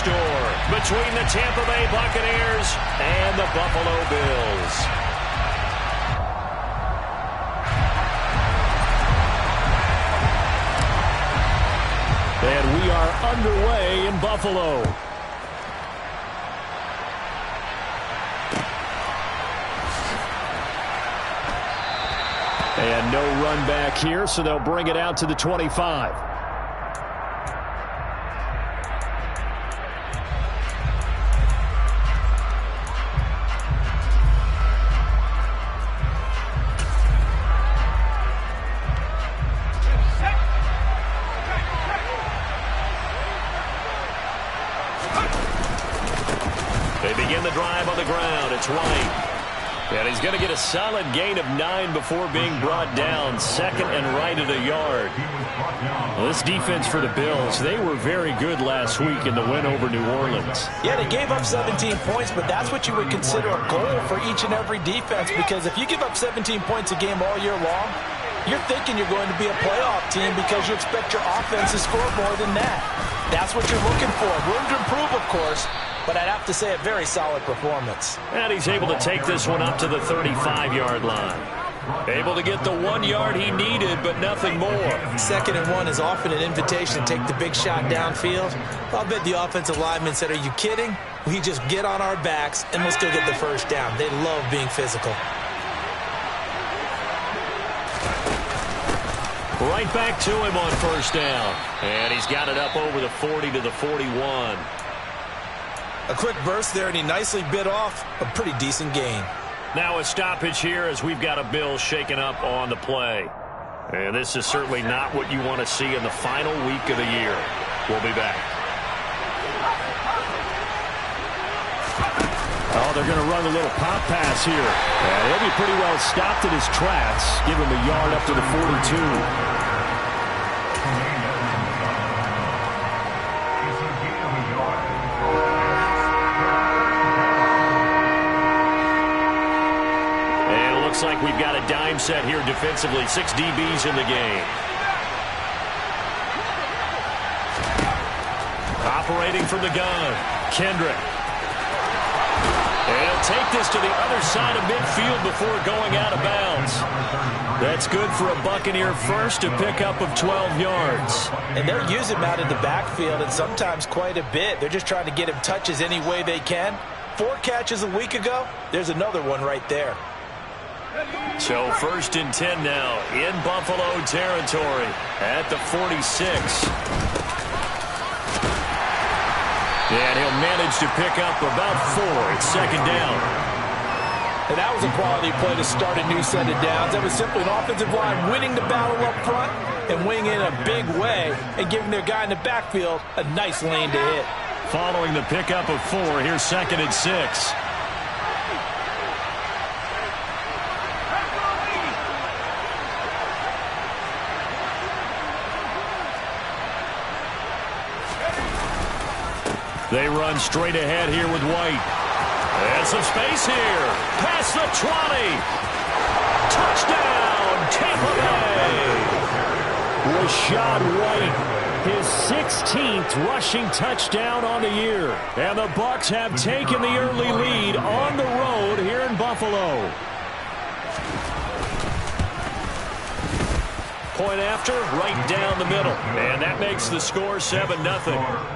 store between the Tampa Bay Buccaneers and the Buffalo Bills. And we are underway in Buffalo. And no run back here, so they'll bring it out to the 25. They begin the drive on the ground. It's White. And he's going to get a solid gain of 9 before being brought down. Second and right at a yard. Well, this defense for the Bills, they were very good last week in the win over New Orleans. Yeah, they gave up 17 points, but that's what you would consider a goal for each and every defense, because if you give up 17 points a game all year long, you're thinking you're going to be a playoff team because you expect your offense to score more than that. That's what you're looking for. Room to improve, of course, but I'd have to say a very solid performance. And he's able to take this one up to the 35-yard line. Able to get the 1 yard he needed, but nothing more. 2nd and 1 is often an invitation to take the big shot downfield. I'll bet the offensive lineman said, are you kidding? We just get on our backs and we'll still get the first down. They love being physical. Right back to him on first down. And he's got it up over the 40 to the 41. A quick burst there, and he nicely bit off a pretty decent gain. Now a stoppage here as we've got a Bill shaken up on the play. And this is certainly not what you want to see in the final week of the year. We'll be back. Oh, they're going to run a little pop pass here. And he'll be pretty well stopped in his tracks. Give him a yard up to the 42. Looks like we've got a dime set here defensively. 6 DBs in the game. Operating from the gun, Kendrick. And he'll take this to the other side of midfield before going out of bounds. That's good for a Buccaneer first, a pickup of 12 yards. And they're using him out in the backfield, and sometimes quite a bit. They're just trying to get him touches any way they can. 4 catches a week ago. There's another one right there. So 1st and 10 now in Buffalo territory at the 46. And he'll manage to pick up about 4. It's 2nd down. And that was a quality play to start a new set of downs. That was simply an offensive line winning the battle up front and winning in a big way and giving their guy in the backfield a nice lane to hit. Following the pickup of 4, here's 2nd and 6. They run straight ahead here with White. And some space here. Past the 20. Touchdown, Tampa Bay. Rachaad White, his 16th rushing touchdown on the year. And the Bucs have taken the early lead on the road here in Buffalo. Point after, right down the middle. And that makes the score 7-0.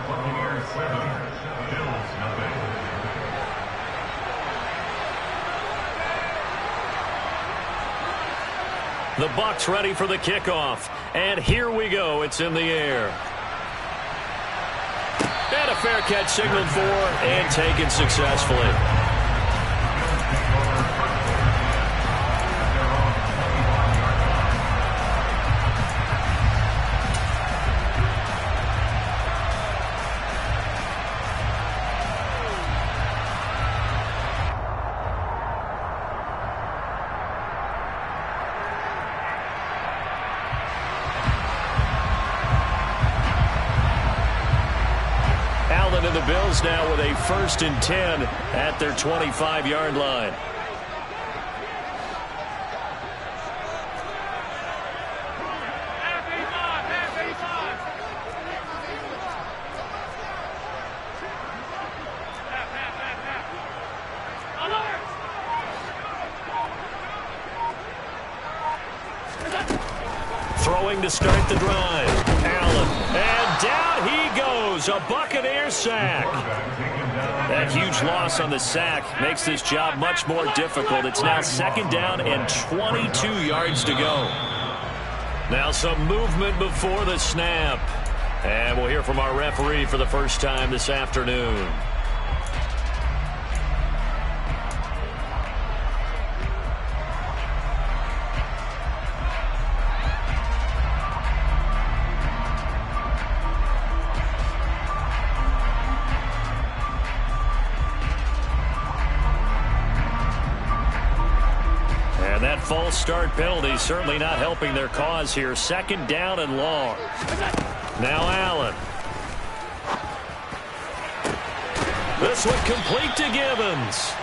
The Bucs ready for the kickoff. And here we go. It's in the air. And a fair catch signaled for and taken successfully. And the Bills now with a 1st and 10 at their 25-yard line. throwing to start the drive. Allen. And down he goes. A Buccaneer sack. That huge loss on the sack makes this job much more difficult. It's now 2nd down and 22 yards to go. Now some movement before the snap. And we'll hear from our referee for the first time this afternoon. And that false start penalty certainly not helping their cause here. 2nd down and long. Now Allen. This one complete to Gibbons.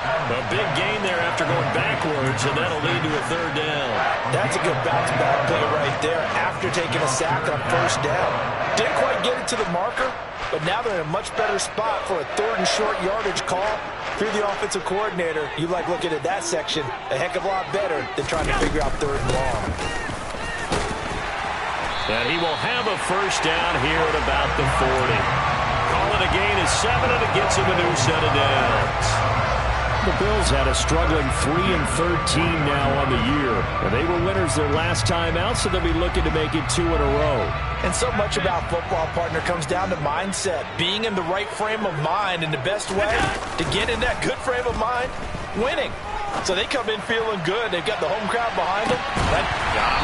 A big gain there after going backwards, and that'll lead to a 3rd down. That's a good bounce-back play right there after taking a sack on 1st down. Didn't quite get it to the marker, but now they're in a much better spot for a 3rd and short yardage call. If you're the offensive coordinator, you like looking at that section a heck of a lot better than trying to figure out 3rd and long. And he will have a 1st down here at about the 40. Call it a gain of 7, and it gets him a new set of downs. The Bills had a struggling 3-13 now on the year. And they were winners their last time out, so they'll be looking to make it 2 in a row. And so much about football, partner, comes down to mindset. Being in the right frame of mind, and the best way to get in that good frame of mind, winning. So they come in feeling good. They've got the home crowd behind them.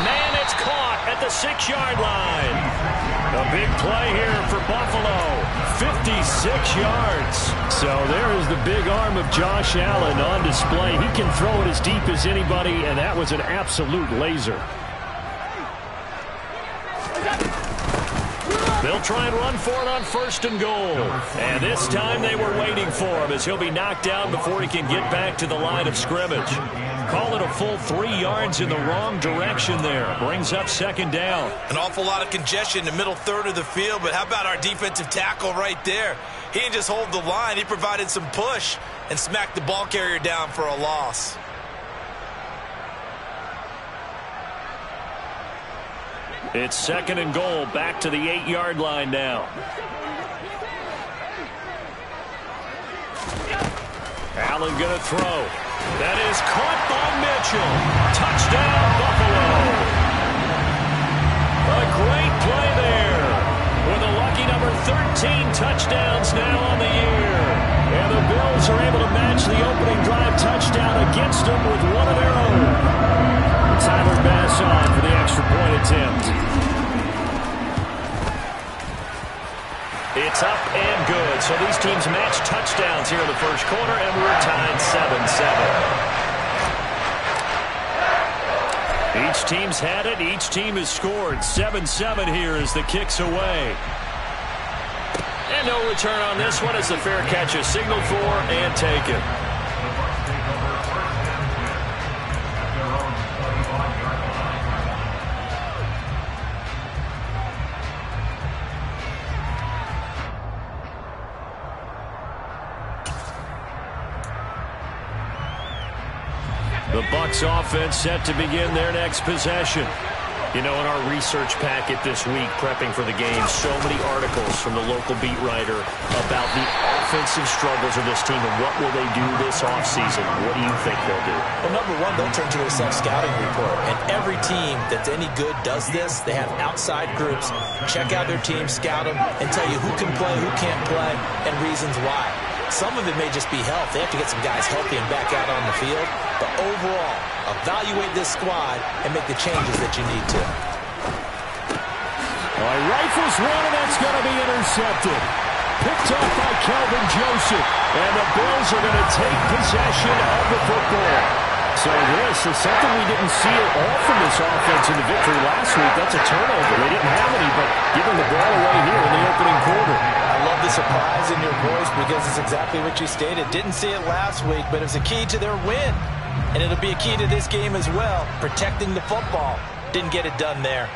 Man, it's caught at the 6-yard line. A big play here for Buffalo. 56 yards. So there is the big arm of Josh Allen on display. He can throw it as deep as anybody, and that was an absolute laser. They'll try and run for it on 1st and goal. And this time they were waiting for him as he'll be knocked down before he can get back to the line of scrimmage. Call it a full 3 yards in the wrong direction there. Brings up 2nd down. An awful lot of congestion in the middle 3rd of the field, but how about our defensive tackle right there? He didn't just hold the line. He provided some push and smacked the ball carrier down for a loss. It's 2nd and goal, back to the 8-yard line now. Allen gonna throw. That is caught by Mitchell. Touchdown, Buffalo. A great play there. With a lucky number 13 touchdowns now on the year. And the Bills are able to match the opening drive touchdown against them with one of their own. Tyler Bass on for the extra point attempt. It's up and good. So these teams match touchdowns here in the 1st quarter, and we're tied 7-7. Each team's had it. Each team has scored. 7-7 here as the kick's away. And no return on this one as the fair catch is signaled for and taken. The Bucs offense set to begin their next possession. You know, in our research packet this week, prepping for the game, so many articles from the local beat writer about the offensive struggles of this team and what will they do this offseason. What do you think they'll do? Well, number one, they'll turn to their self-scouting report. And every team that's any good does this. They have outside groups, check out their team, scout them, and tell you who can play, who can't play, and reasons why. Some of it may just be health. They have to get some guys healthy and back out on the field. But overall, evaluate this squad and make the changes that you need to. All right, rifles one, and that's going to be intercepted. Picked up by Kelvin Joseph. And the Bills are going to take possession of the football. So this is something we didn't see at all from this offense in the victory last week. That's a turnover. They didn't have any, but giving the ball away here in the opening quarter. I love the surprise in your voice because it's exactly what you stated. Didn't see it last week, but it was a key to their win. And it'll be a key to this game as well, protecting the football. Didn't get it done there.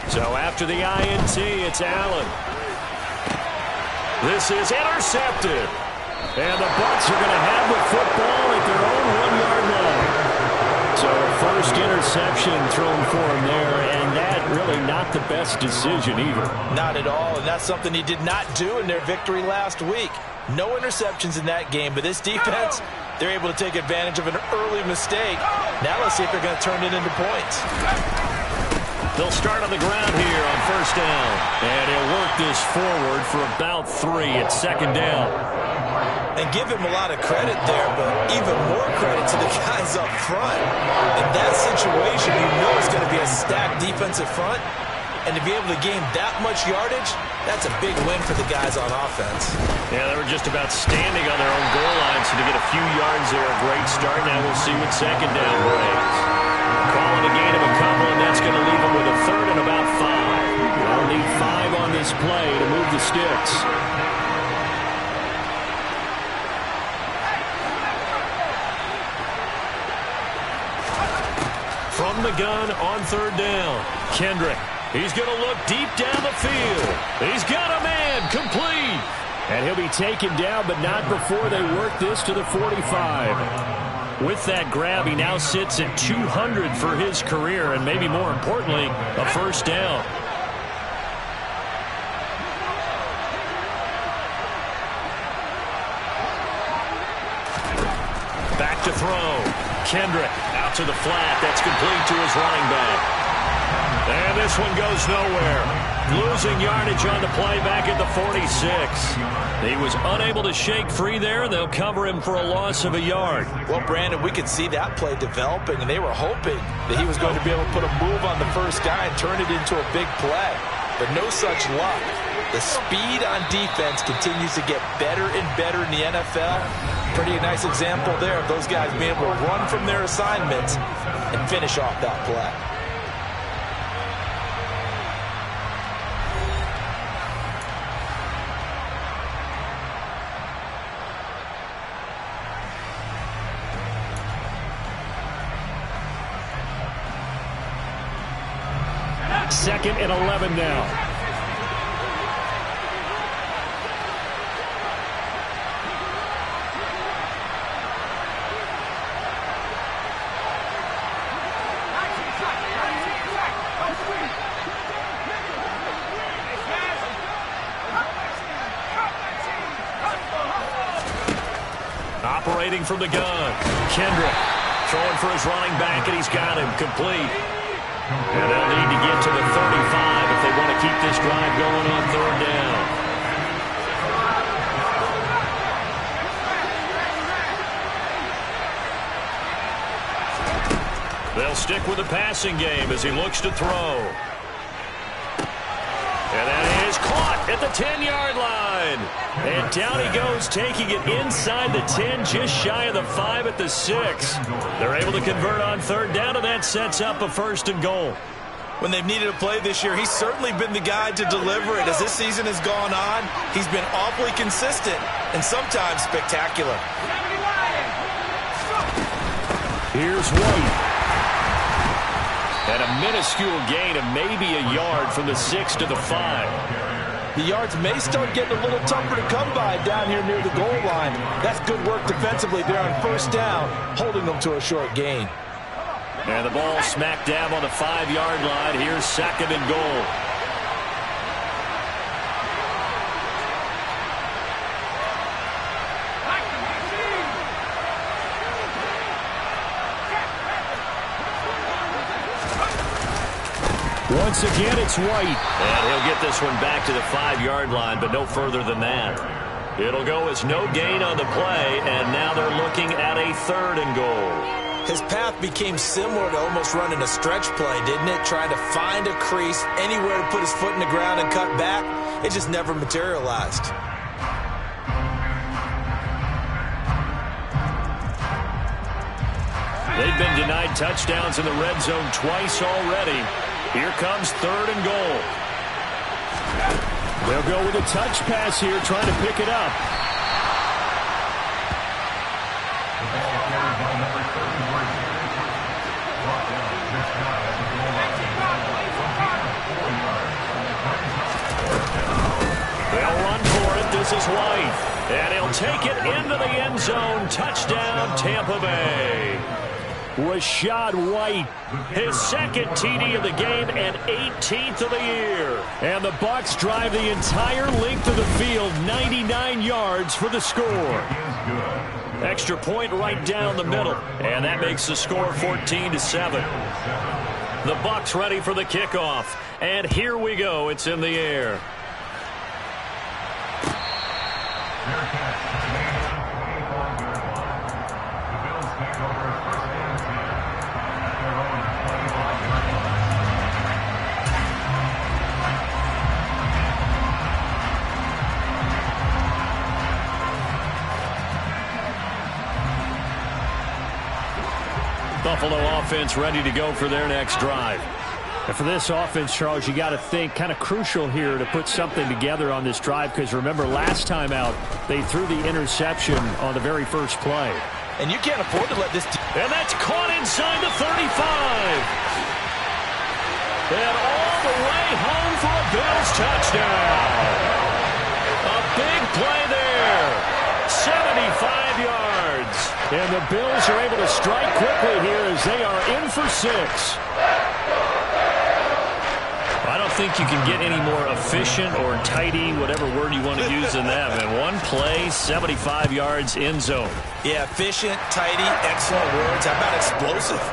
So after the INT, it's Allen. This is intercepted. And the Bucs are going to have the football at their own 1-yard So first interception thrown for him there, and that really not the best decision either. Not at all, and that's something he did not do in their victory last week. No interceptions in that game, but this defense, they're able to take advantage of an early mistake. Now let's see if they're going to turn it into points. They'll start on the ground here on first down. And he'll work this forward for about 3 at second down. And give him a lot of credit there, but even more credit to the guys up front. In that situation, you know it's going to be a stacked defensive front. And to be able to gain that much yardage, that's a big win for the guys on offense. Yeah, they were just about standing on their own goal line, so to get a few yards there, a great start. Now we'll see what second down brings. Calling a gain of a couple, and that's going to leave them with a third and about 5. They'll need 5 on this play to move the sticks. From the gun on third down, Kendrick. He's going to look deep down the field. He's got a man, complete. And he'll be taken down, but not before they work this to the 45. With that grab, he now sits at 200 for his career, and maybe more importantly, a first down. Back to throw. Kendrick out to the flat. That's complete to his running back. And this one goes nowhere. Losing yardage on the play back at the 46. He was unable to shake free there. They'll cover him for a loss of a yard. Well, Brandon, we could see that play developing, and they were hoping that he was going to be able to put a move on the first guy and turn it into a big play. But no such luck. The speed on defense continues to get better and better in the NFL. Pretty nice example there of those guys being able to run from their assignments and finish off that play. Second and 11 now. Operating from the gun, Kendrick throwing for his running back, and he's got him complete. And they'll need to get to the 35 if they want to keep this drive going on third down. They'll stick with the passing game as he looks to throw. And that is caught at the 10-yard line. And down he goes, taking it inside the 10, just shy of the 5 at the 6. They're able to convert on third down, and that sets up a first and goal. When they've needed a play this year, he's certainly been the guy to deliver it. As this season has gone on, he's been awfully consistent and sometimes spectacular. Here's White. And a minuscule gain of maybe a yard from the 6 to the 5. The yards may start getting a little tougher to come by down here near the goal line. That's good work defensively there on first down, holding them to a short gain. And the ball smack dab on the 5-yard line. Here's second and goal. Once again, it's White. And he'll get this one back to the 5-yard line, but no further than that. It'll go as no gain on the play, and now they're looking at a third and goal. His path became similar to almost running a stretch play, didn't it? Trying to find a crease, anywhere to put his foot in the ground and cut back. It just never materialized. They've been denied touchdowns in the red zone twice already. Here comes third and goal. They'll go with a touch pass here, trying to pick it up. They'll run for it. This is White. And he'll take it into the end zone. Touchdown, Tampa Bay. Rachaad White, his second TD of the game and 18th of the year. And the Bucs drive the entire length of the field, 99 yards for the score. Extra point right down the middle, and that makes the score 14-7. The Bucs ready for the kickoff, and here we go. It's in the air. Buffalo offense ready to go for their next drive. And for this offense, Charles, you got to think kind of crucial here to put something together on this drive, because remember last time out they threw the interception on the very first play. And you can't afford to let this... And that's caught inside the 35. And all the way home for a Bills touchdown. A big play there. 75 yards. And the Bills are able to strike quickly here as they are in for 6. I don't think you can get any more efficient or tidy, whatever word you want to use in that. And one play, 75 yards, end zone. Yeah, efficient, tidy, excellent words. How about explosive?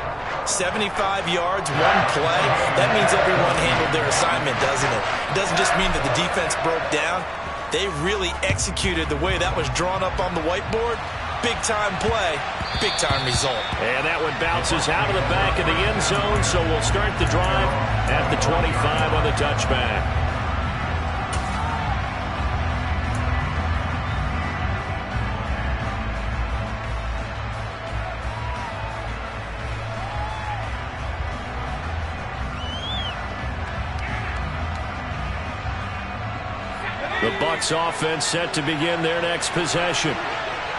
75 yards, one play. That means everyone handled their assignment, doesn't it? It doesn't just mean that the defense broke down. They really executed the way that was drawn up on the whiteboard. Big-time play, big-time result. And that one bounces out of the back of the end zone, so we'll start the drive at the 25 on the touchback. The Bucs offense set to begin their next possession.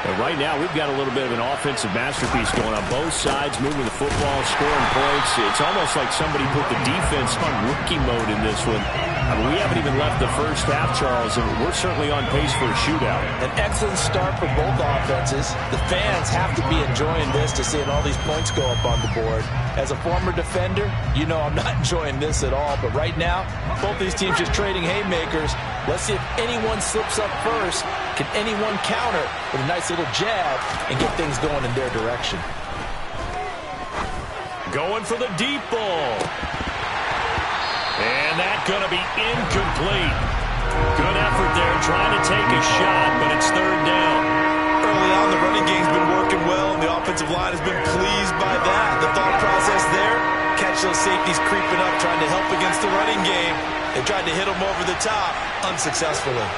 And right now, we've got a little bit of an offensive masterpiece going on both sides, moving the football, scoring points. It's almost like somebody put the defense on rookie mode in this one. I mean, we haven't even left the first half, Charles, and we're certainly on pace for a shootout. An excellent start for both offenses. The fans have to be enjoying this to seeing all these points go up on the board. As a former defender, you know I'm not enjoying this at all. But right now, both these teams just trading haymakers. Let's see if anyone slips up first. Can anyone counter with a nice little jab and get things going in their direction? Going for the deep ball. And that's going to be incomplete. Good effort there trying to take a shot, but it's third down. Early on, the running game's been working well, and the offensive line has been pleased by that. The thought process there, catch those safeties creeping up, trying to help against the running game. They tried to hit them over the top, unsuccessfully.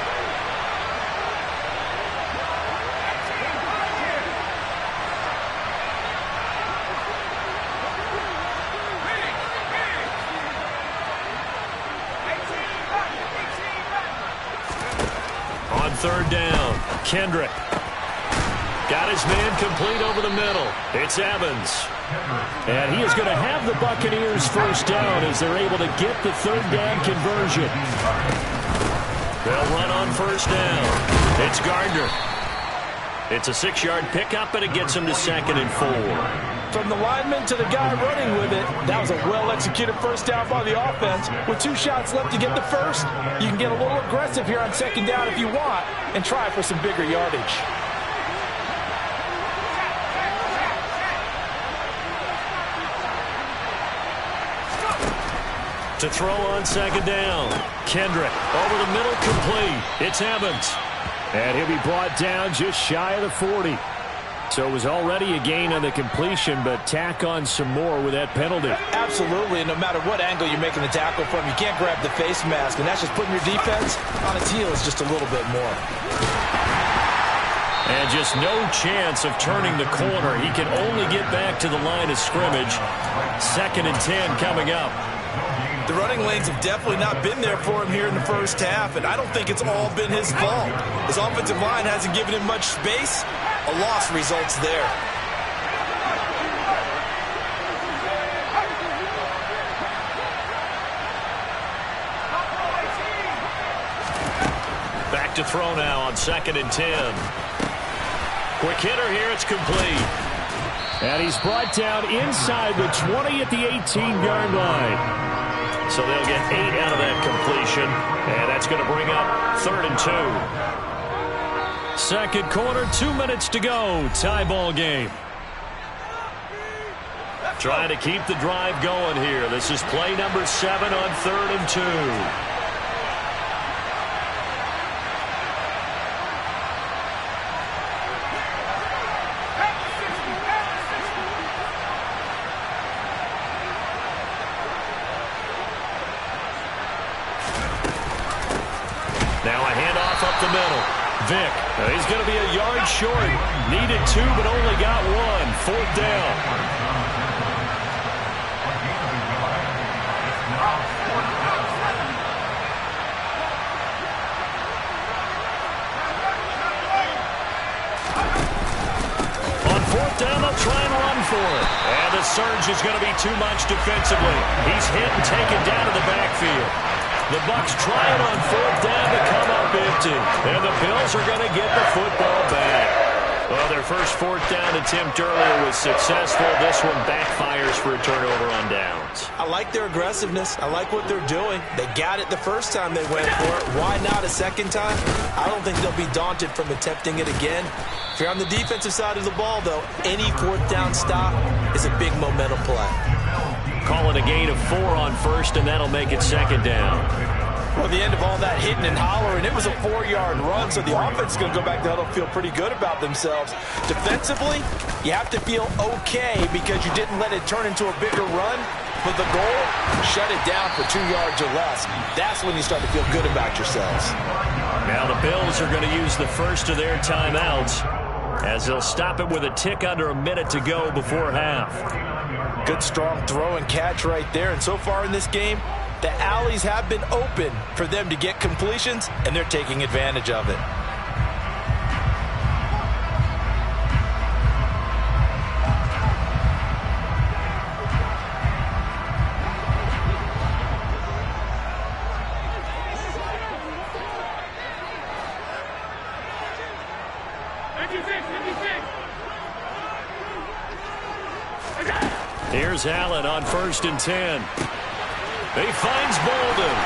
On third down, Kendrick. Got his man complete over the middle. It's Evans. And he is going to have the Buccaneers first down as they're able to get the third down conversion. They'll run on first down. It's Gardner. It's a 6-yard pickup, and it gets him to 2nd and 4. From the lineman to the guy running with it, that was a well-executed first down by the offense. With 2 shots left to get the first, you can get a little aggressive here on second down if you want and try for some bigger yardage. To throw on second down. Kendrick over the middle, complete. It's Evans. And he'll be brought down just shy of the 40. So it was already a gain on the completion, but tack on some more with that penalty. Absolutely, and no matter what angle you're making the tackle from, you can't grab the face mask, and that's just putting your defense on its heels just a little bit more. And just no chance of turning the corner. He can only get back to the line of scrimmage. 2nd and 10 coming up. The running lanes have definitely not been there for him here in the first half, and I don't think it's all been his fault. His offensive line hasn't given him much space. A loss results there. Back to throw now on 2nd and 10. Quick hitter here, it's complete. And he's brought down inside the 20 at the 18-yard line. So they'll get 8 out of that completion, and that's going to bring up 3rd and 2. Second quarter, 2 minutes to go. Tie ball game. Trying to keep the drive going here. This is play number 7 on 3rd and 2. Now a handoff up the middle. Vick, he's going to be a yard short. Needed 2, but only got 1. 4th down. On 4th down, they'll try and run for it. And the surge is going to be too much defensively. He's hit and taken down to the backfield. The Bucs try it on 4th down to come up empty. And the Bills are going to get the football back. Well, their first 4th down attempt earlier was successful. This one backfires for a turnover on downs. I like their aggressiveness. I like what they're doing. They got it the first time they went for it. Why not a second time? I don't think they'll be daunted from attempting it again. If you're on the defensive side of the ball, though, any 4th down stop is a big momentum play. Call it a gain of 4 on 1st, and that'll make it 2nd down. Well, the end of all that hitting and hollering, it was a 4-yard run, so the offense is going to go back to huddle and feel pretty good about themselves. Defensively, you have to feel okay because you didn't let it turn into a bigger run. But the goal, shut it down for 2 yards or less. That's when you start to feel good about yourselves. Now the Bills are going to use the first of their timeouts as they'll stop it with a tick under a minute to go before half. Good strong throw and catch right there. And so far in this game, the alleys have been open for them to get completions, and they're taking advantage of it. Here's Allen on 1st and 10. He finds Bolden.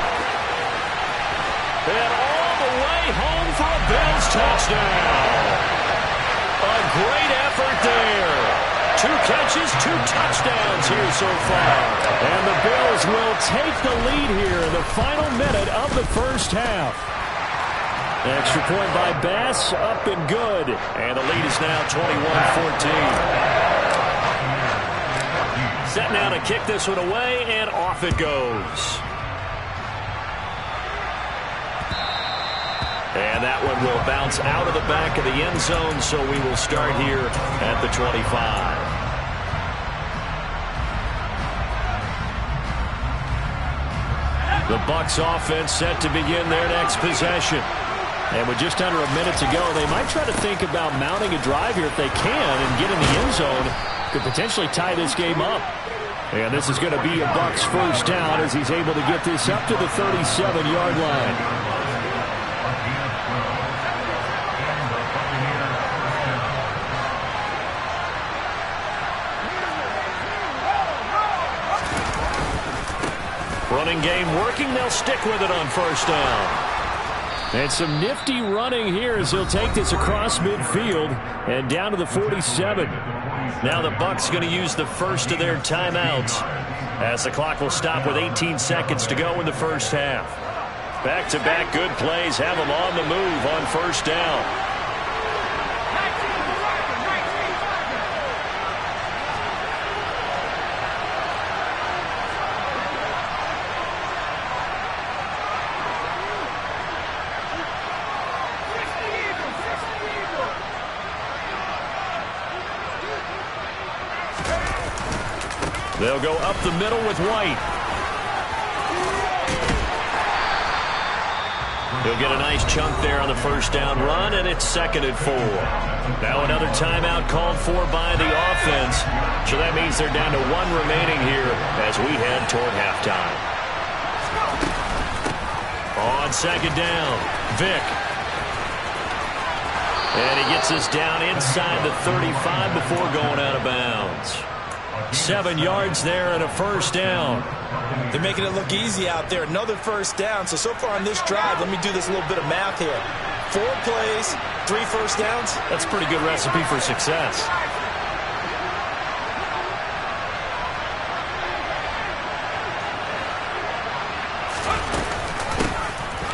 And all the way home for a Bills touchdown. A great effort there. 2 catches, 2 touchdowns here so far. And the Bills will take the lead here in the final minute of the first half. Extra point by Bass, up and good. And the lead is now 21-14. Set now to kick this one away, and off it goes. And that one will bounce out of the back of the end zone, so we will start here at the 25. The Bucs offense set to begin their next possession. And with just under a minute to go, they might try to think about mounting a drive here if they can and get in the end zone. Could potentially tie this game up. And this is going to be a Bucs first down as he's able to get this up to the 37-yard line. Running game working. They'll stick with it on first down. And some nifty running here as he'll take this across midfield and down to the 47. Now the Bucs going to use the first of their timeouts as the clock will stop with 18 seconds to go in the first half. Back-to-back good plays have them on the move on first down. They'll go up the middle with White. He'll get a nice chunk there on the first down run, and it's 2nd and 4. Now another timeout called for by the offense. So that means they're down to 1 remaining here as we head toward halftime. On 2nd down, Vick. And he gets us down inside the 35 before going out of bounds. 7 yards there and a first down. They're making it look easy out there. Another first down. So far on this drive, let me do this little bit of math here. 4 plays, 3 first downs. That's a pretty good recipe for success.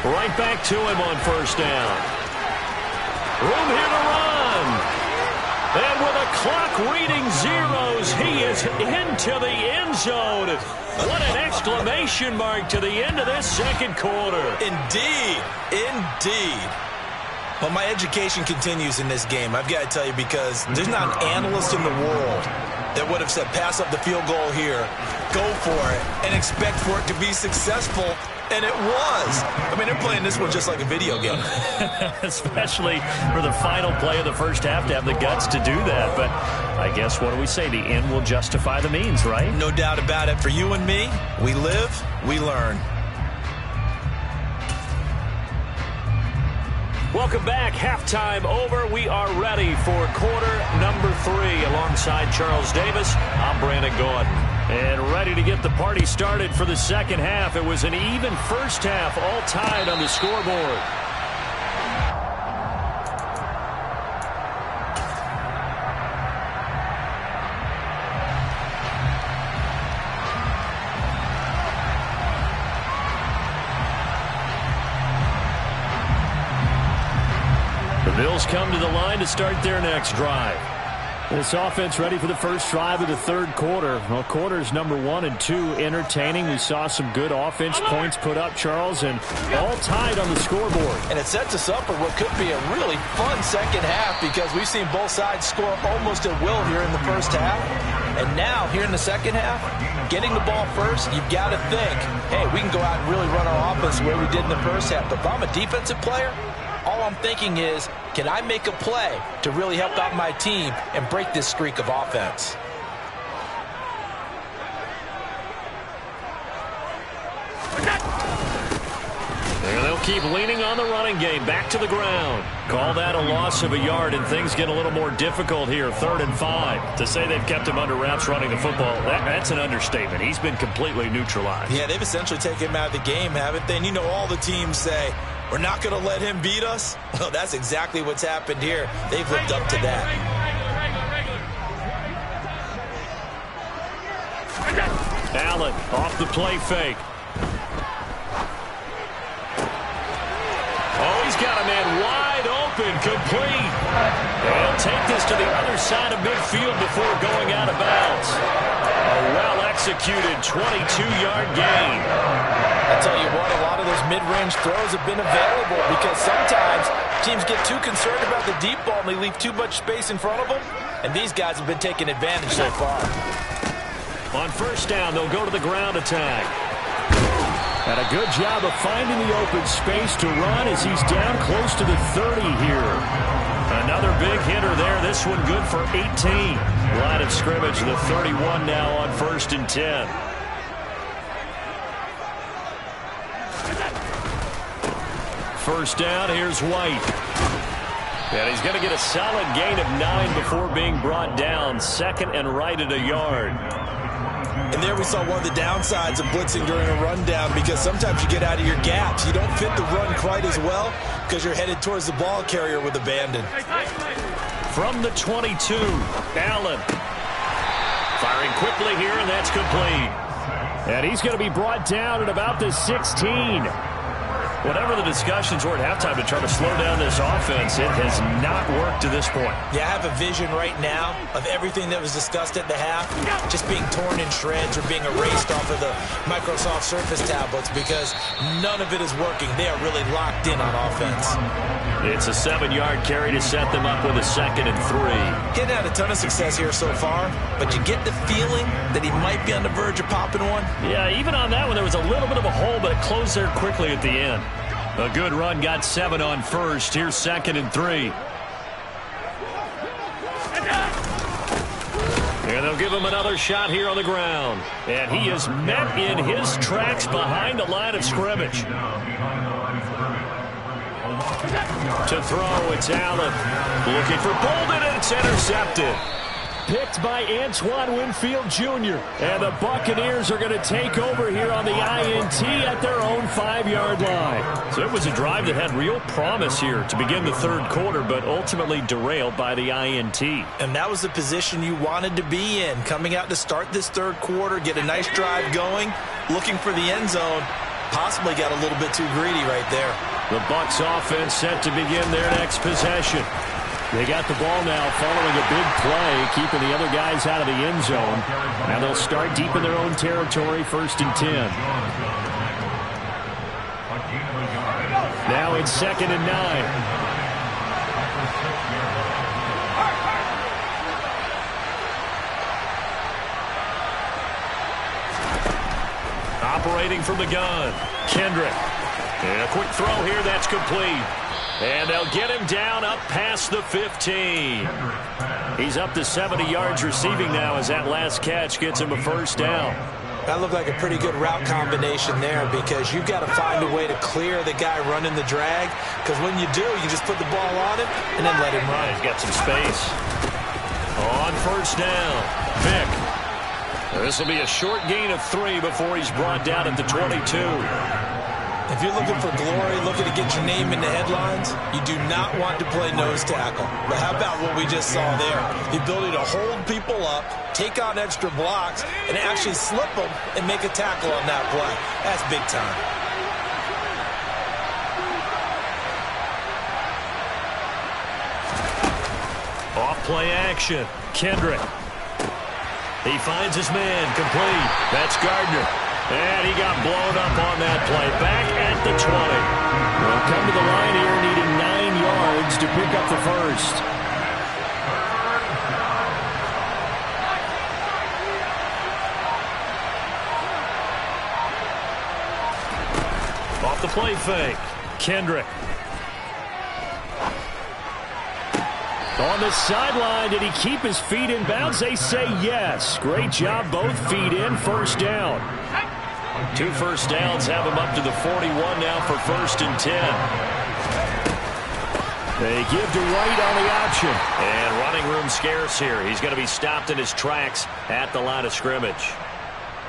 Right back to him on first down. Room here to run. And with a clock reading zeros, he is into the end zone. What an exclamation mark to the end of this second quarter. Indeed. Indeed. Well, my education continues in this game, I've got to tell you, because there's not an analyst in the world that would have said pass up the field goal here, go for it, and expect for it to be successful. And it was. I mean, they're playing this one just like a video game. Especially for the final play of the first half to have the guts to do that. But I guess, what do we say? The end will justify the means, right? No doubt about it. For you and me, we live, we learn. Welcome back. Halftime over. We are ready for quarter number 3. Alongside Charles Davis, I'm Brandon Gaudin. And ready to get the party started for the second half. It was an even first half, all tied on the scoreboard. The Bills come to the line to start their next drive. This offense ready for the first drive of the third quarter. Well, quarters number 1 and 2 entertaining. We saw some good offense points put up, Charles, and all tied on the scoreboard. And it sets us up for what could be a really fun second half, because we've seen both sides score almost at will here in the first half. And now, here in the second half, getting the ball first, you've got to think, hey, we can go out and really run our offense the way we did in the first half. But if I'm a defensive player, all I'm thinking is, can I make a play to really help out my team and break this streak of offense? There they'll keep leaning on the running game. Back to the ground. Call that a loss of a yard, and things get a little more difficult here. 3rd and 5. To say they've kept him under wraps running the football, that's an understatement. He's been completely neutralized. Yeah, they've essentially taken him out of the game, haven't they? And you know, all the teams say, we're not going to let him beat us. Well, that's exactly what's happened here. They've lived up to that. Allen off the play fake. Oh, he's got a man wide open, complete. They'll take this to the other side of midfield before going out of bounds. A well-executed 22-yard gain. I tell you what, a lot of those mid-range throws have been available, because sometimes teams get too concerned about the deep ball and they leave too much space in front of them, and these guys have been taking advantage so far. On first down, they'll go to the ground attack. And a good job of finding the open space to run as he's down close to the 30 here. Another big hitter there. This one good for 18. Line of scrimmage, the 31 now on 1st and 10. First down, here's White. And he's going to get a solid gain of 9 before being brought down. 2nd and right at a yard. And there we saw one of the downsides of blitzing during a rundown, because sometimes you get out of your gaps. You don't fit the run quite as well because you're headed towards the ball carrier with abandon. From the 22, Allen. Firing quickly here, and that's complete. And he's going to be brought down at about the 16. Whatever the discussions were at halftime to try to slow down this offense, it has not worked to this point. Yeah, I have a vision right now of everything that was discussed at the half just being torn in shreds or being erased off of the Microsoft Surface tablets, because none of it is working. They are really locked in on offense. It's a 7-yard carry to set them up with a 2nd and 3. Getting had a ton of success here so far, but you get the feeling that he might be on the verge of popping one. Yeah, even on that one, there was a little bit of a hole, but it closed there quickly at the end. A good run, got 7 on first. Here's 2nd and 3. And they'll give him another shot here on the ground. And he is met in his tracks behind the line of scrimmage. To throw, it's Allen. Looking for Bolden, and it's intercepted. Picked by Antoine Winfield Jr. And the Buccaneers are going to take over here on the INT at their own 5-yard line. So it was a drive that had real promise here to begin the third quarter, but ultimately derailed by the INT. And that was the position you wanted to be in, coming out to start this third quarter, get a nice drive going, looking for the end zone. Possibly got a little bit too greedy right there. The Bucs offense set to begin their next possession. They got the ball now following a big play, keeping the other guys out of the end zone. Now they'll start deep in their own territory, 1st and 10. Now it's 2nd and 9. Operating from the gun, Kendrick. And a quick throw here, that's complete. And they'll get him down up past the 15. He's up to 70 yards receiving now as that last catch gets him a 1st down. That looked like a pretty good route combination there, because you've got to find a way to clear the guy running the drag, because when you do, you just put the ball on him and then let him run. He's got some space. On 1st down, Vick. This will be a short gain of 3 before he's brought down at the 22. If you're looking for glory, looking to get your name in the headlines, you do not want to play nose tackle. But how about what we just saw there? The ability to hold people up, take on extra blocks, and actually slip them and make a tackle on that play. That's big time. Off play action. Kendrick. He finds his man, complete. That's Gardner. And he got blown up on that play. Back at the 20. They'll come to the line here needing 9 yards to pick up the 1st. Off the play fake. Kendrick. On the sideline, did he keep his feet in bounds? They say yes. Great job, both feet in, 1st down. 2 first downs have him up to the 41 now for 1st and 10. They give to Wright on the option. And running room scarce here. He's going to be stopped in his tracks at the line of scrimmage.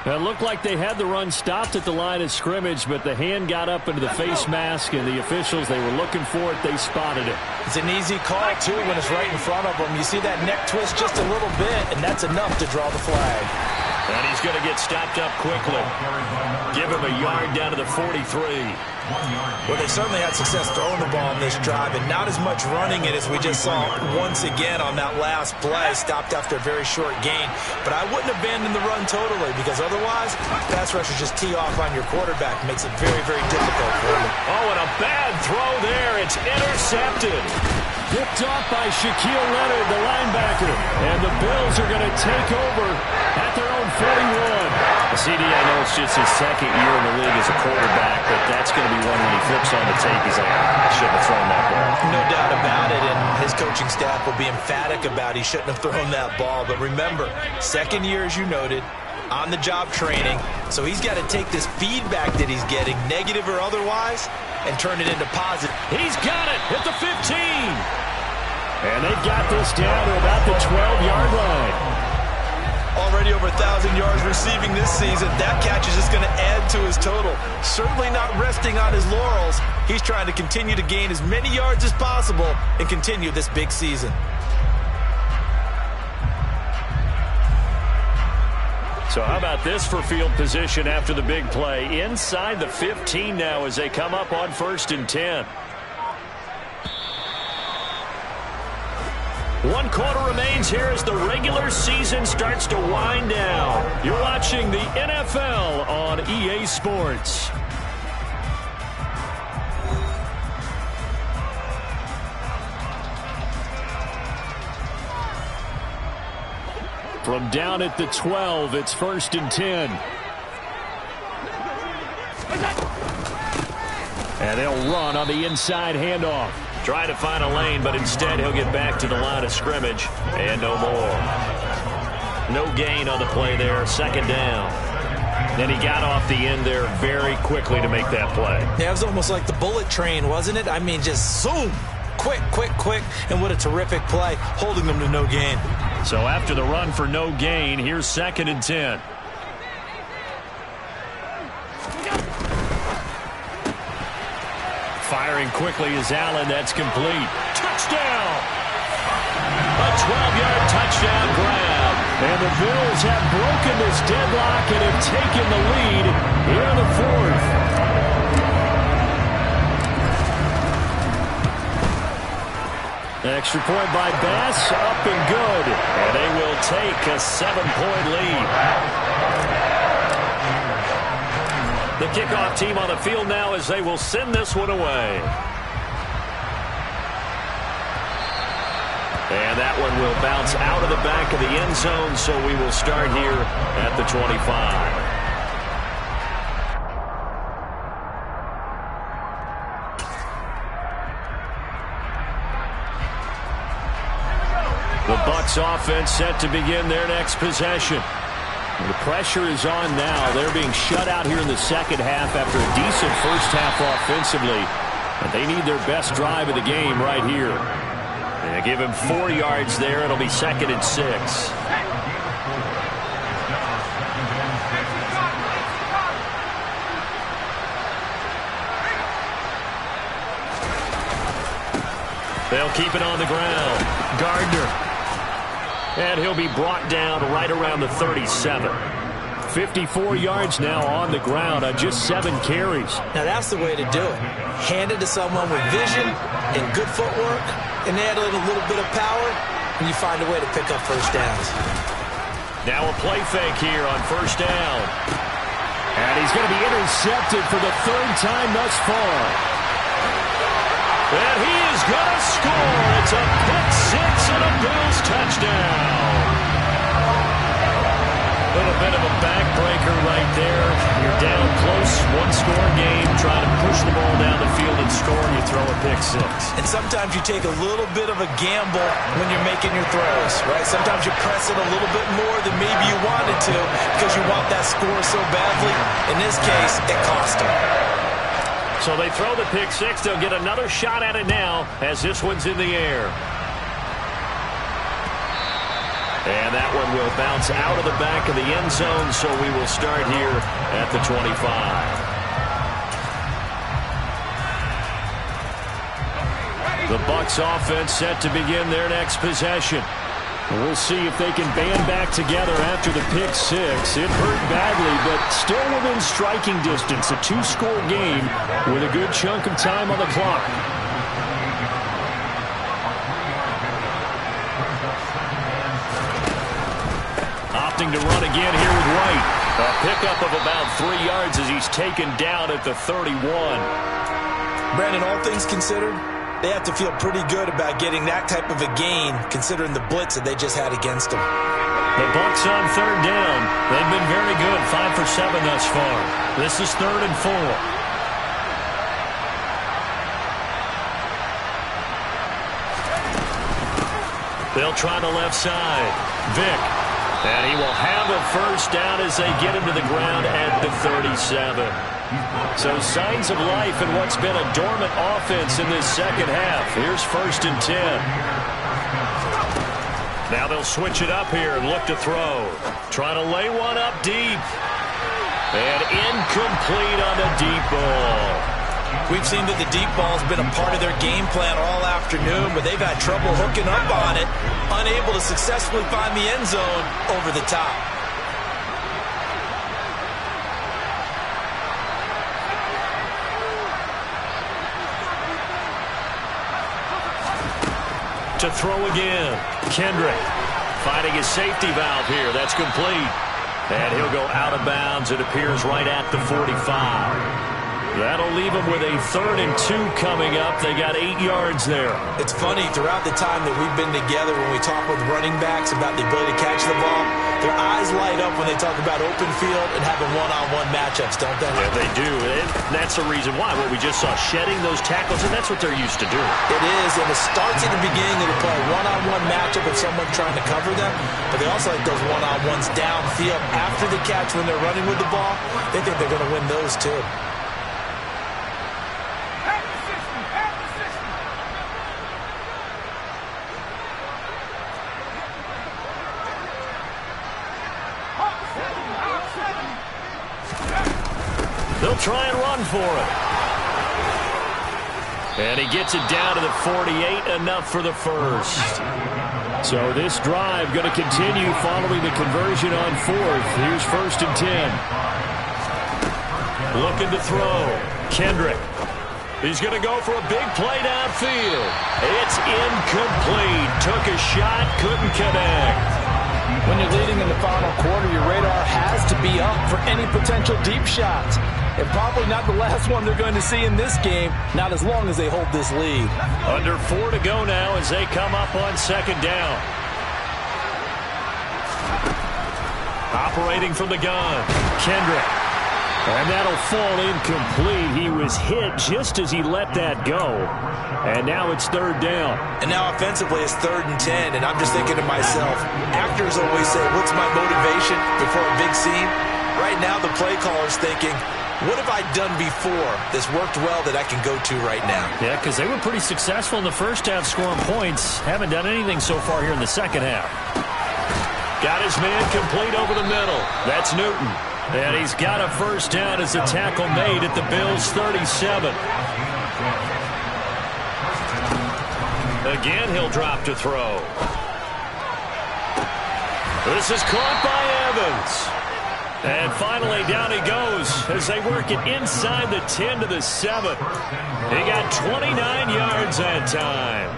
It looked like they had the run stopped at the line of scrimmage, but the hand got up into the face mask, and the officials, they were looking for it. They spotted it. It's an easy call, too, when it's right in front of them. You see that neck twist just a little bit, and that's enough to draw the flag. And he's going to get stopped up quickly. Give him a yard down to the 43. Well, they certainly had success throwing the ball on this drive, and not as much running it as we just saw once again on that last play. Stopped after a very short gain. But I wouldn't abandon the run totally, because otherwise, pass rushers just tee off on your quarterback. Makes it very, very difficult for them. Oh, and a bad throw there. It's intercepted. Picked off by Shaquille Leonard, the linebacker. And the Bills are going to take over at their own 41. CD, I know it's just his 2nd year in the league as a quarterback, but that's going to be one when he flips on the tape. He's like, I shouldn't have thrown that ball. No doubt about it, and his coaching staff will be emphatic about he shouldn't have thrown that ball. But remember, 2nd year, as you noted, on-the-job training, so he's got to take this feedback that he's getting, negative or otherwise, and turn it into positive. He's got it at the 15. And they've got this down to about the 12-yard line. Already over 1,000 yards receiving this season. That catch is just going to add to his total. Certainly not resting on his laurels. He's trying to continue to gain as many yards as possible and continue this big season. So how about this for field position after the big play? Inside the 15 now as they come up on 1st and 10. 1 quarter remains here as the regular season starts to wind down. You're watching the NFL on EA Sports. From down at the 12, it's 1st and 10. And they'll run on the inside handoff. Trying to find a lane, but instead he'll get back to the line of scrimmage. And no more. No gain on the play there. 2nd down. And he got off the end there very quickly to make that play. Yeah, it was almost like the bullet train, wasn't it? I mean, just zoom. Quick, quick, quick. And what a terrific play, holding them to no gain. So after the run for no gain, here's 2nd and 10. Firing quickly is Allen. That's complete. Touchdown! A 12-yard touchdown grab. And the Bills have broken this deadlock and have taken the lead here in the 4th. Extra point by Bass, up and good. And they will take a 7-point lead. The kickoff team on the field now as they will send this one away. And that one will bounce out of the back of the end zone, so we will start here at the 25. The Bucs offense set to begin their next possession. The pressure is on now. They're being shut out here in the second half after a decent first half offensively. And they need their best drive of the game right here. They give him 4 yards there. It'll be 2nd and 6. They'll keep it on the ground. Gardner. And he'll be brought down right around the 37. 54 yards now on the ground on just 7 carries. Now that's the way to do it. Hand it to someone with vision and good footwork, and add a little bit of power, and you find a way to pick up first downs. Now a play fake here on first down. And he's going to be intercepted for the 3rd time thus far. And he is going to score. It's a pick 6 and a Bills touchdown. A little bit of a backbreaker right there. You're down close, 1-score game, trying to push the ball down the field and score, and you throw a pick 6. And sometimes you take a little bit of a gamble when you're making your throws, right? Sometimes you press it a little bit more than maybe you wanted to because you want that score so badly. In this case, it cost them. So they throw the pick 6. They'll get another shot at it now as this one's in the air. And that one will bounce out of the back of the end zone, so we will start here at the 25. The Bucs offense set to begin their next possession. We'll see if they can band back together after the pick 6. It hurt badly, but still within striking distance. A 2-score game with a good chunk of time on the clock. Opting to run again here with White. A pickup of about 3 yards as he's taken down at the 31. Brandon, all things considered, they have to feel pretty good about getting that type of a gain, considering the blitz that they just had against them. The Bucs on 3rd down. They've been very good, 5 for 7 thus far. This is 3rd and 4. They'll try the left side. Vick. And he will have a first down as they get him to the ground at the 37. So signs of life in what's been a dormant offense in this second half. Here's 1st and 10. Now they'll switch it up here and look to throw. Trying to lay one up deep. And incomplete on the deep ball. We've seen that the deep ball's been a part of their game plan all afternoon, but they've had trouble hooking up on it, unable to successfully find the end zone over the top. To throw again. Kendrick finding his safety valve here. That's complete. And he'll go out of bounds. It appears right at the 45. That'll leave them with a 3rd and 2 coming up. They got 8 yards there. It's funny, throughout the time that we've been together, when we talk with running backs about the ability to catch the ball, their eyes light up when they talk about open field and having one-on-one matchups, don't they? Yeah, they do. And that's the reason why. What we just saw, shedding those tackles, and that's what they're used to doing. It is, and it starts at the beginning of the play. One-on-one matchup with someone trying to cover them, but they also like those one-on-ones downfield after the catch when they're running with the ball. They think they're going to win those too. They'll try and run for it. And he gets it down to the 48, enough for the first. So this drive going to continue following the conversion on 4th. Here's 1st and 10. Looking to throw. Kendrick. He's going to go for a big play downfield. It's incomplete. Took a shot, couldn't connect. When you're leading in the final quarter, your radar has to be up for any potential deep shots. And probably not the last one they're going to see in this game, not as long as they hold this lead. Under 4 to go now as they come up on 2nd down. Operating from the gun, Kendrick. And that'll fall incomplete. He was hit just as he let that go. And now it's 3rd down. And now offensively it's 3rd and 10. And I'm just thinking to myself, actors always say, what's my motivation before a big scene? Right now the play caller's thinking, what have I done before that's worked well that I can go to right now? Yeah, because they were pretty successful in the first half scoring points. Haven't done anything so far here in the second half. Got his man complete over the middle. That's Newton. And he's got a 1st down as the tackle made at the Bills' 37. Again, he'll drop to throw. This is caught by Evans. And finally, down he goes as they work it inside the 10 to the 7. He got 29 yards that time.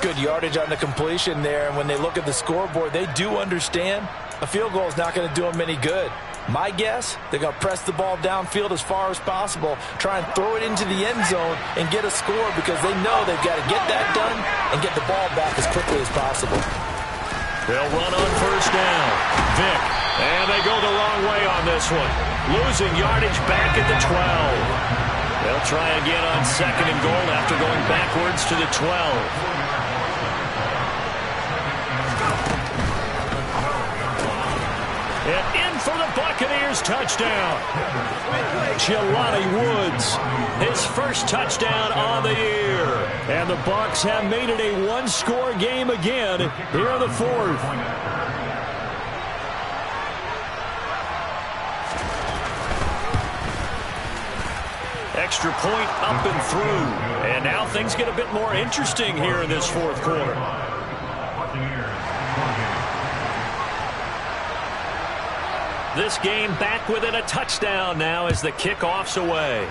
Good yardage on the completion there. And when they look at the scoreboard, they do understand a field goal is not going to do them any good. My guess, they're going to press the ball downfield as far as possible, try and throw it into the end zone and get a score because they know they've got to get that done and get the ball back as quickly as possible. They'll run on 1st down. Vick. And they go the wrong way on this one. Losing yardage back at the 12. They'll try again on 2nd and goal after going backwards to the 12. And in for the Buccaneers touchdown. Jelani Woods, his first touchdown on the year. And the Bucs have made it a 1-score game again here in the 4th. Extra point up and through. And now things get a bit more interesting here in this 4th quarter. This game back within a touchdown now as the kickoff's away.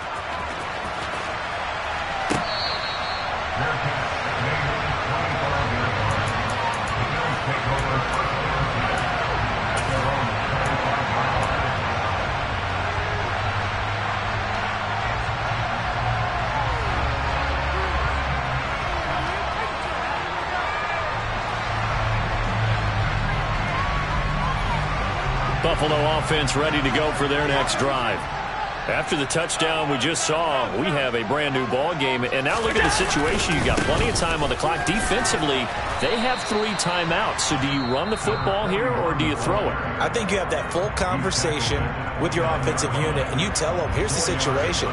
Buffalo offense ready to go for their next drive. After the touchdown we just saw, we have a brand new ball game. And now look at the situation. You got plenty of time on the clock. Defensively, they have 3 timeouts. So do you run the football here or do you throw it? I think you have that full conversation with your offensive unit, and you tell them, here's the situation.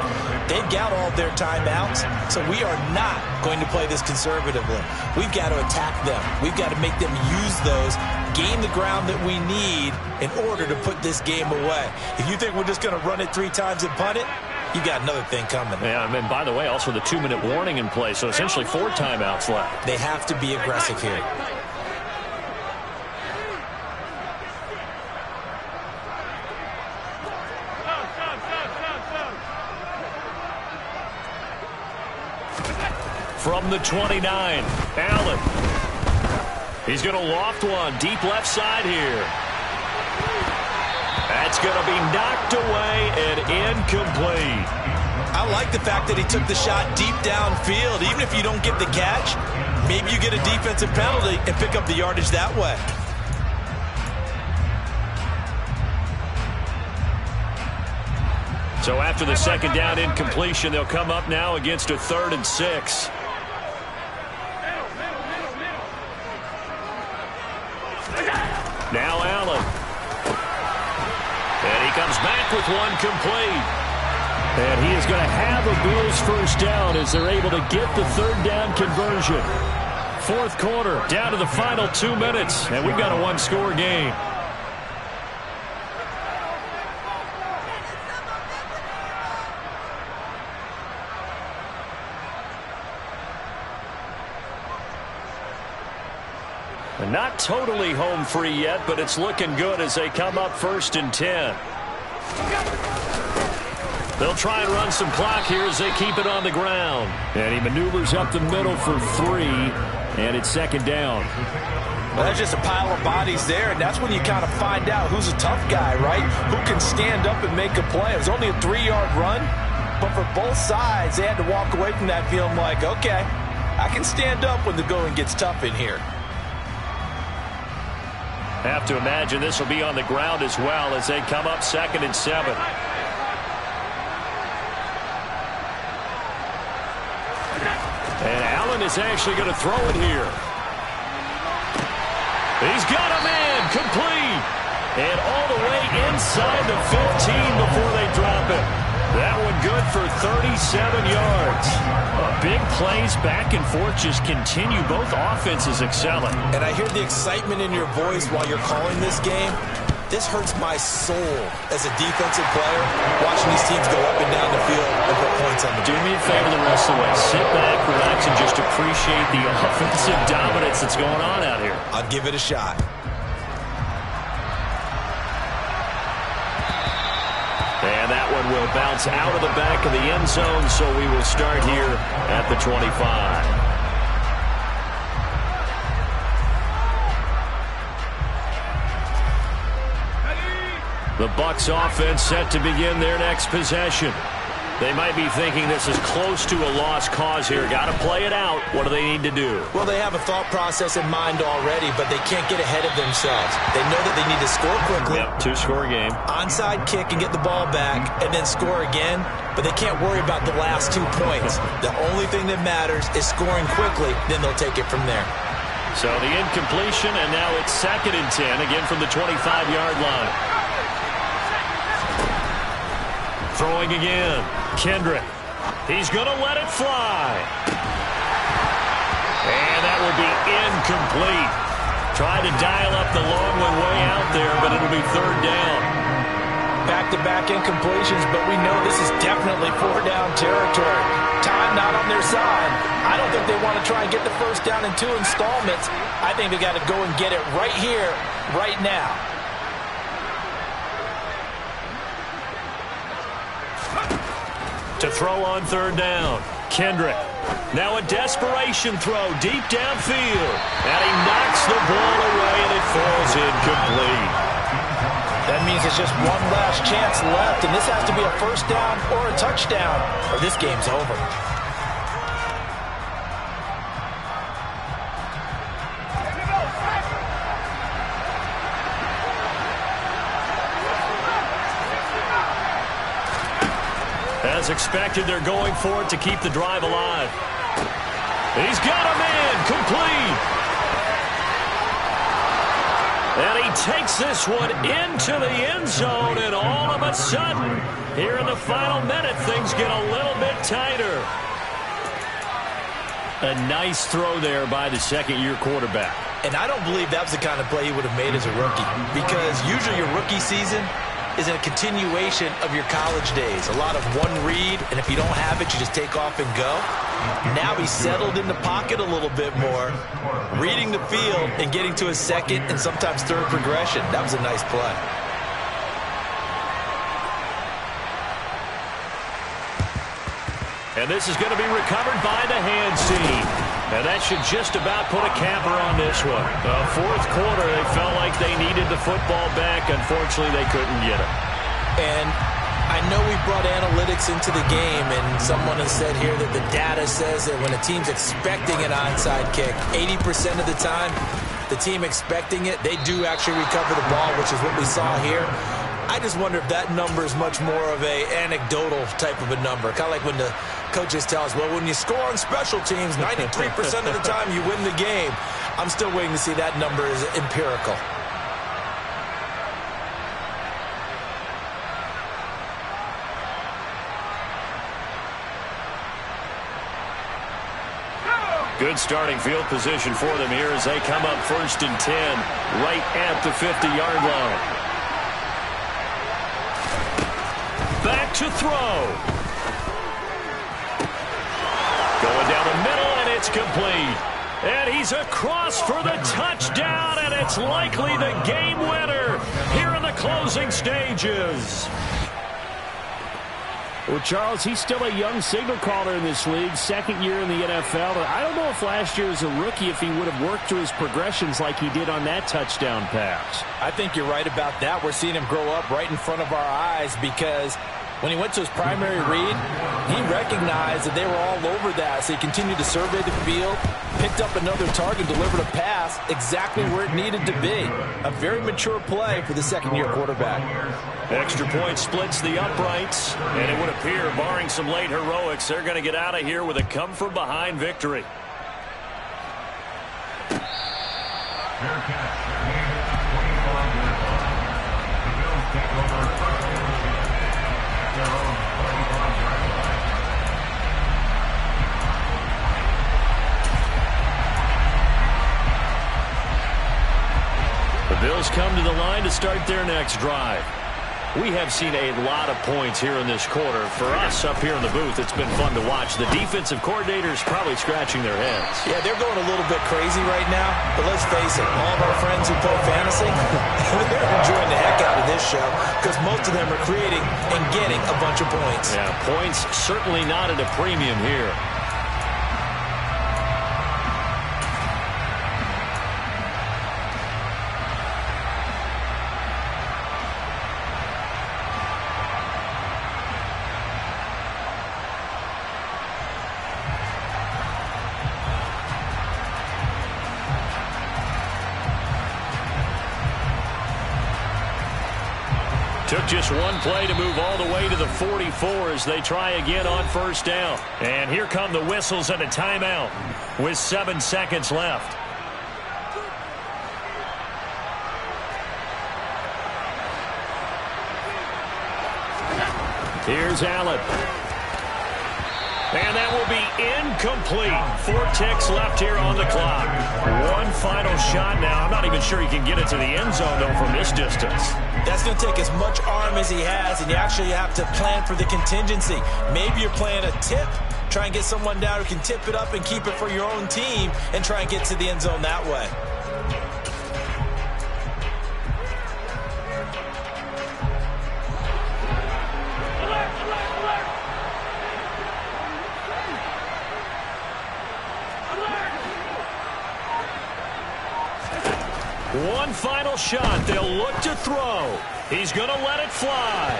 They've got all their timeouts, so we are not going to play this conservatively. We've got to attack them. We've got to make them use those, gain the ground that we need in order to put this game away. If you think we're just going to run it 3 times and punt it, you got another thing coming. Yeah, and by the way, also the 2-minute warning in play, so essentially 4 timeouts left. They have to be aggressive here. From the 29, Allen. He's going to loft one deep left side here. That's going to be knocked away and incomplete. I like the fact that he took the shot deep downfield. Even if you don't get the catch, maybe you get a defensive penalty and pick up the yardage that way. So after the second down incompletion, they'll come up now against a 3rd and 6. Now Allen. And he comes back with one complete. And he is going to have a Bills first down as they're able to get the 3rd down conversion. 4th quarter, down to the final 2 minutes, and we've got a one-score game. Not totally home free yet, but it's looking good as they come up 1st and 10. They'll try and run some clock here as they keep it on the ground. And he maneuvers up the middle for 3, and it's 2nd down. Well, there's just a pile of bodies there, and that's when you kind of find out who's a tough guy, right? Who can stand up and make a play. It was only a 3-yard run, but for both sides, they had to walk away from that feeling like, okay, I can stand up when the going gets tough in here. Have to imagine this will be on the ground as well as they come up 2nd and 7. And Allen is actually going to throw it here. He's got a man complete. And all the way inside the 15 before they drop it. That one good for 37 yards. Big plays back and forth just continue. Both offenses excelling. And I hear the excitement in your voice while you're calling this game. This hurts my soul as a defensive player, watching these teams go up and down the field and put points on the board. Do me a favor the rest of the way. Sit back, relax, and just appreciate the offensive dominance that's going on out here. I'll give it a shot. And that one will bounce out of the back of the end zone, so we will start here at the 25. The Bucs offense set to begin their next possession. They might be thinking this is close to a lost cause here. Got to play it out. What do they need to do? Well, they have a thought process in mind already, but they can't get ahead of themselves. They know that they need to score quickly. Yep, 2-score game. Onside kick and get the ball back and then score again, but they can't worry about the last 2 points. The only thing that matters is scoring quickly, then they'll take it from there. So the incompletion, and now it's 2nd and 10, again from the 25-yard line. Throwing again. Kendrick. He's going to let it fly. And that will be incomplete. Tried to dial up the long one way out there, but it'll be 3rd down. Back-to-back incompletions, but we know this is definitely 4-down territory. Time not on their side. I don't think they want to try and get the first down in 2 installments. I think they got to go and get it right here, right now. To throw on 3rd down. Kendrick. Now a desperation throw deep downfield. And he knocks the ball away, and it falls incomplete. That means it's just one last chance left, and this has to be a first down or a touchdown, or this game's over. As expected, they're going for it to keep the drive alive. He's got a man complete. And he takes this one into the end zone, and all of a sudden, here in the final minute, things get a little bit tighter. A nice throw there by the second-year quarterback. And I don't believe that was the kind of play he would have made as a rookie, because usually your rookie season is a continuation of your college days. A lot of one read, and if you don't have it, you just take off and go. Now he's settled in the pocket a little bit more, reading the field and getting to his second and sometimes third progression. That was a nice play. And this is going to be recovered by the hands team. And that should just about put a capper on this one. The 4th quarter, they felt like they needed the football back. Unfortunately, they couldn't get it. And I know we brought analytics into the game, and someone has said here that the data says that when a team's expecting an onside kick, 80% of the time, the team expecting it, they do actually recover the ball, which is what we saw here. I just wonder if that number is much more of a anecdotal type of a number. Kind of like when the coaches tell us, well, when you score on special teams, 93% of the time you win the game. I'm still waiting to see that number is empirical. Good starting field position for them here as they come up 1st and 10, right at the 50-yard line. Back to throw. Going down the middle, and it's complete. And he's across for the touchdown, and it's likely the game winner here in the closing stages. Well, Charles, he's still a young signal caller in this league, 2nd year in the NFL. I don't know if last year as a rookie if he would have worked through his progressions like he did on that touchdown pass. I think you're right about that. We're seeing him grow up right in front of our eyes because when he went to his primary read, he recognized that they were all over that, so he continued to survey the field, picked up another target, delivered a pass exactly where it needed to be. A very mature play for the 2nd-year quarterback. Extra point splits the uprights, and it would appear, barring some late heroics, they're going to get out of here with a come-from-behind victory. The Bills come to the line to start their next drive. We have seen a lot of points here in this quarter. For us up here in the booth, it's been fun to watch. The defensive coordinators probably scratching their heads. Yeah, they're going a little bit crazy right now. But let's face it, all of our friends who play fantasy, they're enjoying the heck out of this show because most of them are creating and getting a bunch of points. Yeah, points certainly not at a premium here. Took just one play to move all the way to the 44 as they try again on 1st down. And here come the whistles and a timeout with 7 seconds left. Here's Allen. And that will be incomplete. 4 ticks left here on the clock. One final shot now. I'm not even sure he can get it to the end zone, though, from this distance. That's going to take as much arm as he has, and you actually have to plan for the contingency. Maybe you're playing a tip. Try and get someone down who can tip it up and keep it for your own team and try and get to the end zone that way. One final shot. They'll look to throw. He's going to let it fly.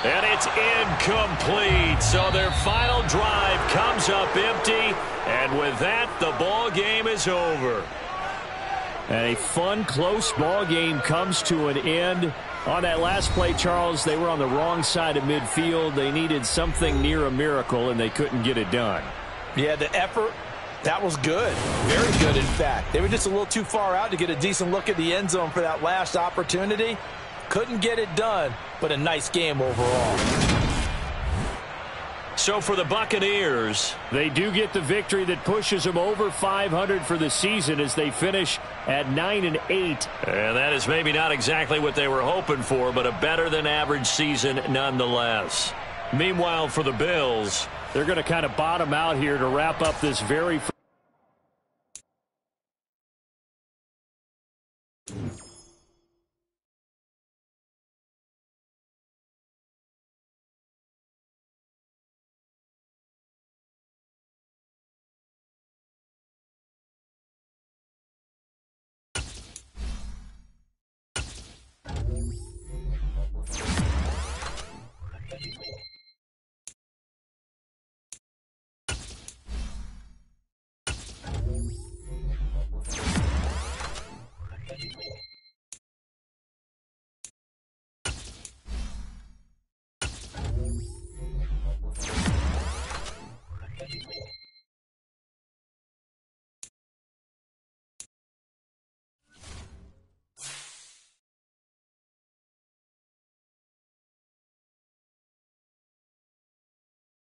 And it's incomplete. So their final drive comes up empty. And with that, the ball game is over. And a fun, close ball game comes to an end. On that last play, Charles, they were on the wrong side of midfield. They needed something near a miracle, and they couldn't get it done. Yeah, the effort, that was good. Very good, in fact. They were just a little too far out to get a decent look at the end zone for that last opportunity. Couldn't get it done, but a nice game overall. So for the Buccaneers, they do get the victory that pushes them over 500 for the season as they finish at 9-8. And that is maybe not exactly what they were hoping for, but a better than average season nonetheless. Meanwhile, for the Bills, they're going to kind of bottom out here to wrap up this very